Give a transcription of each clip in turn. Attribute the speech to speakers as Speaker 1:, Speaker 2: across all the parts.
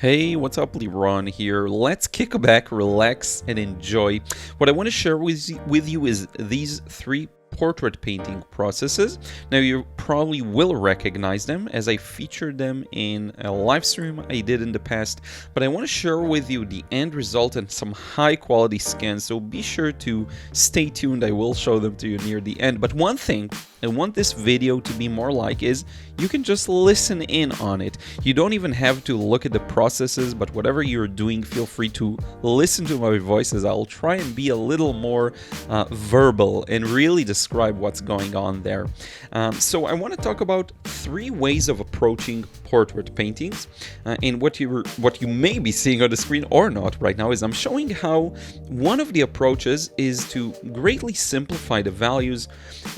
Speaker 1: Hey, what's up, Liron here. Let's kick back, relax, and enjoy. What I want to share with you is these three portrait painting processes. Now, you probably will recognize them as I featured them in a live stream I did in the past, but I want to share with you the end result and some high quality scans, so be sure to stay tuned. I will show them to you near the end. But one thing I want this video to be more like is you can just listen in on it. You don't even have to look at the processes, but whatever you're doing, feel free to listen to my voices. I'll try and be a little more verbal and really describe what's going on there. So I want to talk about three ways of approaching portrait paintings. And what you may be seeing on the screen or not right now is I'm showing how one of the approaches is to greatly simplify the values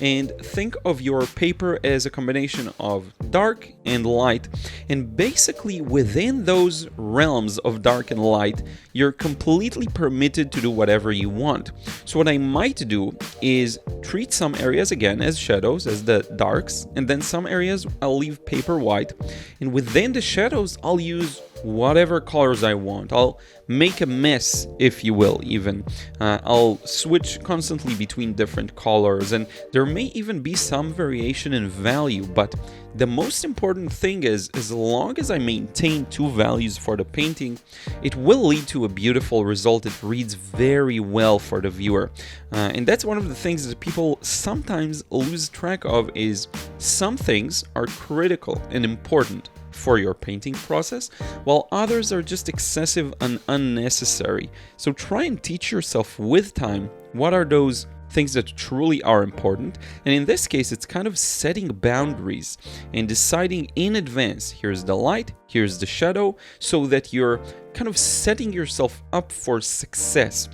Speaker 1: and think of your paper as a combination of dark and light, and basically within those realms of dark and light you're completely permitted to do whatever you want. So what I might do is treat some areas again as shadows, as the darks, and then some areas I'll leave paper white, and within the shadows I'll use whatever colors I want. I'll make a mess, if you will, even. I'll switch constantly between different colors, and there may even be some variation in value, but the most important thing is, as long as I maintain two values for the painting, it will lead to a beautiful result. It reads very well for the viewer. And that's one of the things that people sometimes lose track of, is some things are critical and important for your painting process, while others are just excessive and unnecessary. So try and teach yourself with time what are those things that truly are important, and in this case it's kind of setting boundaries and deciding in advance, here's the light, here's the shadow, so that you're kind of setting yourself up for success,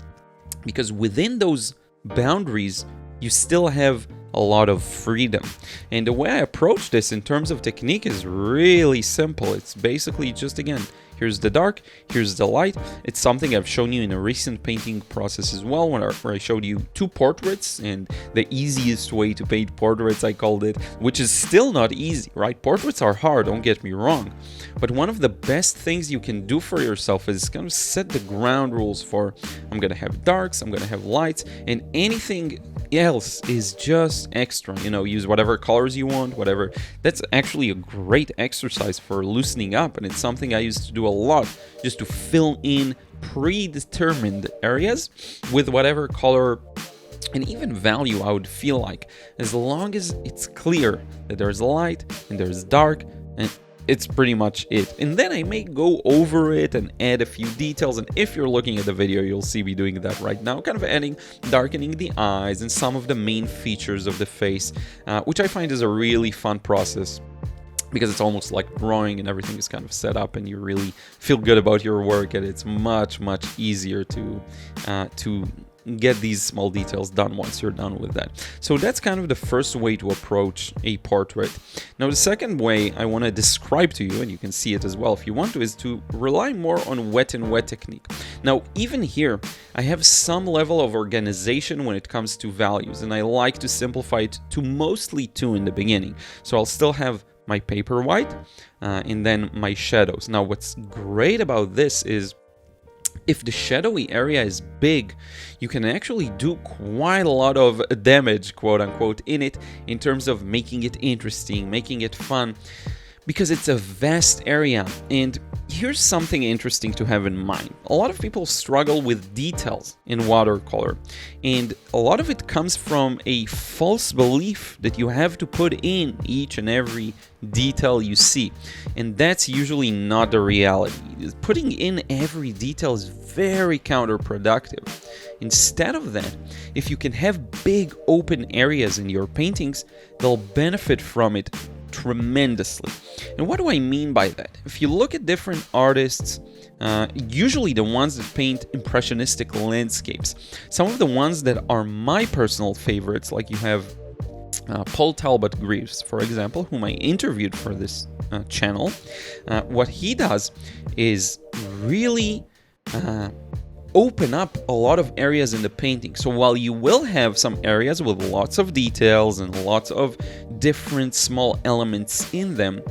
Speaker 1: because within those boundaries you still have a lot of freedom. And the way I approach this in terms of technique is really simple. It's basically just, again, here's the dark, here's the light. It's something I've shown you in a recent painting process as well, where I showed you two portraits, and the easiest way to paint portraits, I called it, which is still not easy, right? Portraits are hard, don't get me wrong. But one of the best things you can do for yourself is kind of set the ground rules for, I'm going to have darks, I'm going to have lights, and anything else is just extra. Use whatever colors you want, whatever. That's actually a great exercise for loosening up, and it's something I used to do a lot, just to fill in predetermined areas with whatever color and even value I would feel like, as long as it's clear that there's light and there's dark, and it's pretty much it. And then I may go over it and add a few details, and if you're looking at the video, you'll see me doing that right now, kind of darkening the eyes and some of the main features of the face, which I find is a really fun process, because it's almost like drawing and everything is kind of set up and you really feel good about your work, and it's much easier to get these small details done once you're done with that. So that's kind of the first way to approach a portrait. Now the second way I want to describe to you, and you can see it as well if you want to, is to rely more on wet and wet technique. Now even here I have some level of organization when it comes to values, and I like to simplify it to mostly two in the beginning. So I'll still have my paper white and then my shadows. Now what's great about this is, if the shadowy area is big, you can actually do quite a lot of damage, quote unquote, in it, in terms of making it interesting, making it fun, because it's a vast area. And here's something interesting to have in mind. A lot of people struggle with details in watercolor, and a lot of it comes from a false belief that you have to put in each and every detail you see, and that's usually not the reality. Putting in every detail is very counterproductive. Instead of that, if you can have big open areas in your paintings, they'll benefit from it tremendously. And what do I mean by that? If you look at different artists, usually the ones that paint impressionistic landscapes, some of the ones that are my personal favorites, like you have Paul Talbot Greaves, for example, whom I interviewed for this channel. What he does is really open up a lot of areas in the painting. So while you will have some areas with lots of details and lots of different small elements in them,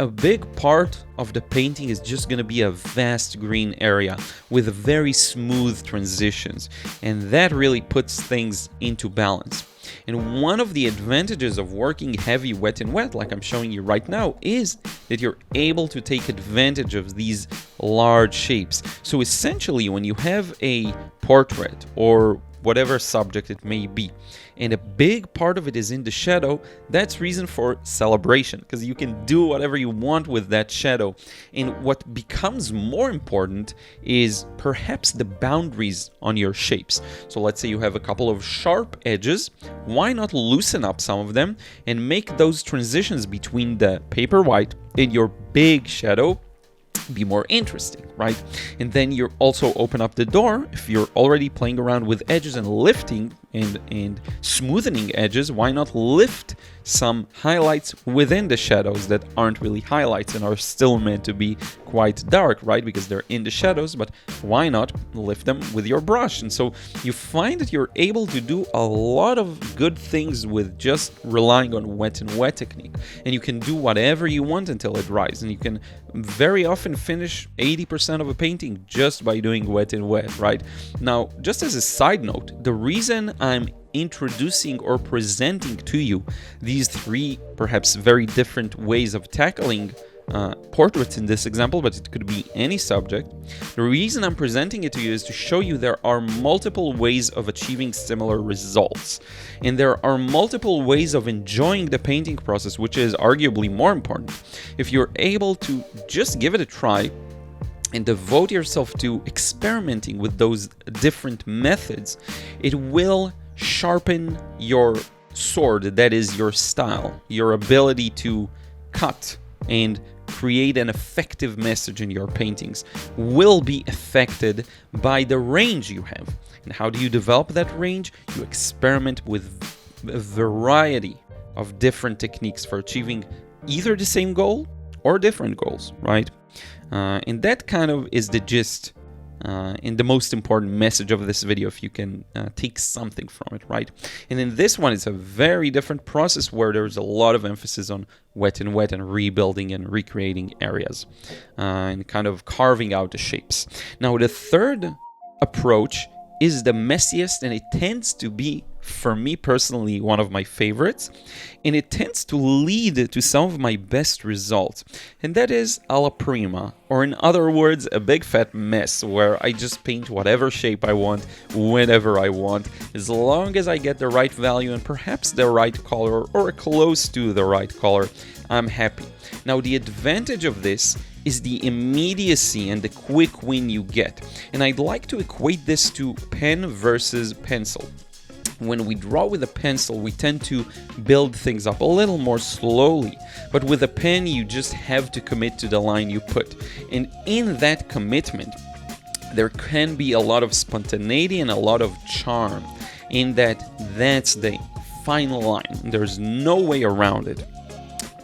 Speaker 1: a big part of the painting is just going to be a vast green area with very smooth transitions, and that really puts things into balance. And one of the advantages of working heavy wet and wet, like I'm showing you right now, is that you're able to take advantage of these large shapes. So essentially, when you have a portrait or whatever subject it may be, and a big part of it is in the shadow, that's reason for celebration, because you can do whatever you want with that shadow. And what becomes more important is perhaps the boundaries on your shapes. So let's say you have a couple of sharp edges, why not loosen up some of them and make those transitions between the paper white and your big shadow be more interesting, right? And then you also open up the door. If you're already playing around with edges and lifting and smoothening edges, why not lift some highlights within the shadows that aren't really highlights and are still meant to be quite dark, right? Because they're in the shadows, but why not lift them with your brush? And so you find that you're able to do a lot of good things with just relying on wet and wet technique. And you can do whatever you want until it dries. And you can very often finish 80% of a painting just by doing wet and wet, right? Now, just as a side note, the reason I'm introducing or presenting to you these three perhaps very different ways of tackling portraits in this example, but it could be any subject. The reason I'm presenting it to you is to show you there are multiple ways of achieving similar results. And there are multiple ways of enjoying the painting process, which is arguably more important. If you're able to just give it a try and devote yourself to experimenting with those different methods, it will sharpen your sword, that is your style, your ability to cut and create an effective message in your paintings will be affected by the range you have. And how do you develop that range? You experiment with a variety of different techniques for achieving either the same goal or different goals, right? And that kind of is the gist and the most important message of this video, if you can take something from it, right? And in this one, it's a very different process where there's a lot of emphasis on wet and wet and rebuilding and recreating areas and kind of carving out the shapes. Now, the third approach is the messiest, and it tends to be, for me personally, one of my favorites, and it tends to lead to some of my best results, and that is alla prima, or in other words, a big fat mess, where I just paint whatever shape I want, whenever I want, as long as I get the right value and perhaps the right color, or close to the right color, I'm happy. Now, the advantage of this is the immediacy and the quick win you get. And I'd like to equate this to pen versus pencil. When we draw with a pencil, we tend to build things up a little more slowly. But with a pen, you just have to commit to the line you put. And in that commitment, there can be a lot of spontaneity and a lot of charm. In that's the final line. There's no way around it.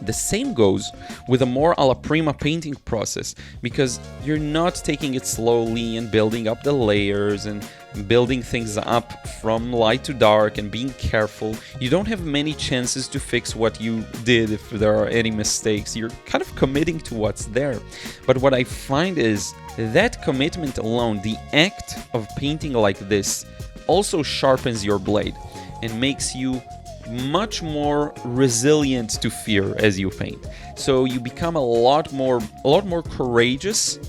Speaker 1: The same goes with a more alla prima painting process, because you're not taking it slowly and building up the layers and building things up from light to dark and being careful. You don't have many chances to fix what you did if there are any mistakes. You're kind of committing to what's there. But what I find is that commitment alone, the act of painting like this, also sharpens your blade and makes you much more resilient to fear as you paint. So you become a lot more courageous,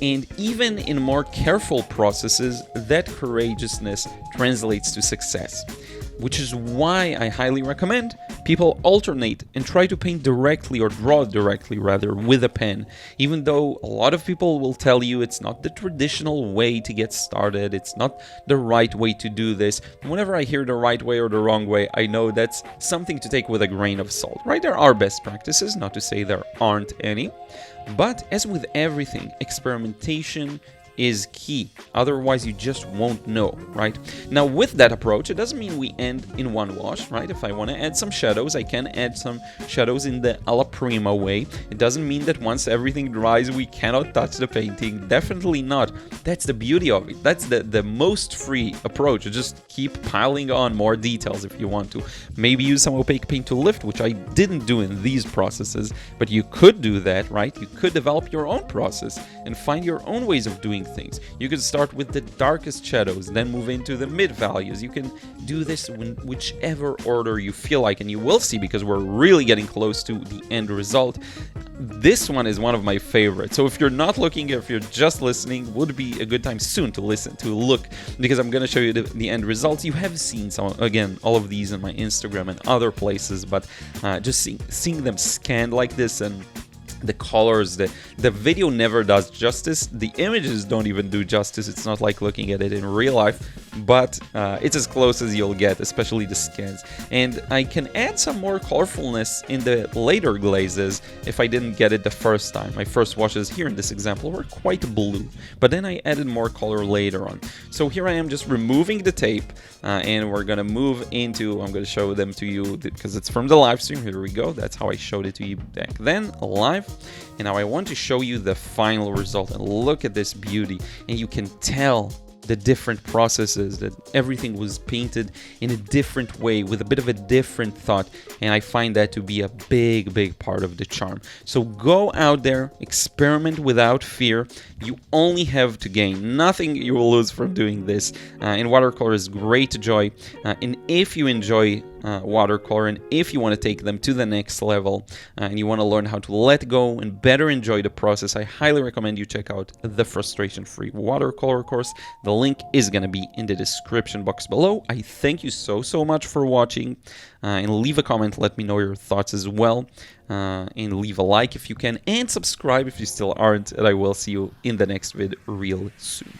Speaker 1: and even in more careful processes, that courageousness translates to success. Which is why I highly recommend people alternate and try to paint directly, or draw directly rather, with a pen. Even though a lot of people will tell you it's not the traditional way to get started, it's not the right way to do this. Whenever I hear the right way or the wrong way, I know that's something to take with a grain of salt, right? There are best practices, not to say there aren't any. But as with everything, experimentation is key. Otherwise, you just won't know, right? Now, with that approach, it doesn't mean we end in one wash, right? If I want to add some shadows, I can add some shadows in the alla prima way. It doesn't mean that once everything dries, we cannot touch the painting. Definitely not. That's the beauty of it. That's the most free approach. Just keep piling on more details if you want to. Maybe use some opaque paint to lift, which I didn't do in these processes, but you could do that, right? You could develop your own process and find your own ways of doing things. You could start with the darkest shadows, then move into the mid values. You can do this in whichever order you feel like, and you will see, because we're really getting close to the end result. This one is one of my favorites. So if you're not looking, if you're just listening, would be a good time soon to listen, to look, because I'm going to show you the end results. You have seen some, again, all of these on my Instagram and other places, but just seeing them scanned like this, and the colors, the video never does justice. The images don't even do justice. It's not like looking at it in real life, but it's as close as you'll get, especially the scans. And I can add some more colorfulness in the later glazes if I didn't get it the first time. My first washes here in this example were quite blue, but then I added more color later on. So here I am just removing the tape, and we're gonna move into, I'm gonna show them to you because it's from the live stream. Here we go. That's how I showed it to you back then, live. And now I want to show you the final result, and look at this beauty. And you can tell the different processes, that everything was painted in a different way with a bit of a different thought, and I find that to be a big part of the charm. So go out there, experiment without fear. You only have to gain, nothing you will lose from doing this. And watercolor is great joy, and if you enjoy watercolor, and if you want to take them to the next level, and you want to learn how to let go and better enjoy the process, I highly recommend you check out the frustration-free watercolor course. The link is going to be in the description box below. I thank you so much for watching, and leave a comment, let me know your thoughts as well, and leave a like if you can, and subscribe if you still aren't, and I will see you in the next vid real soon.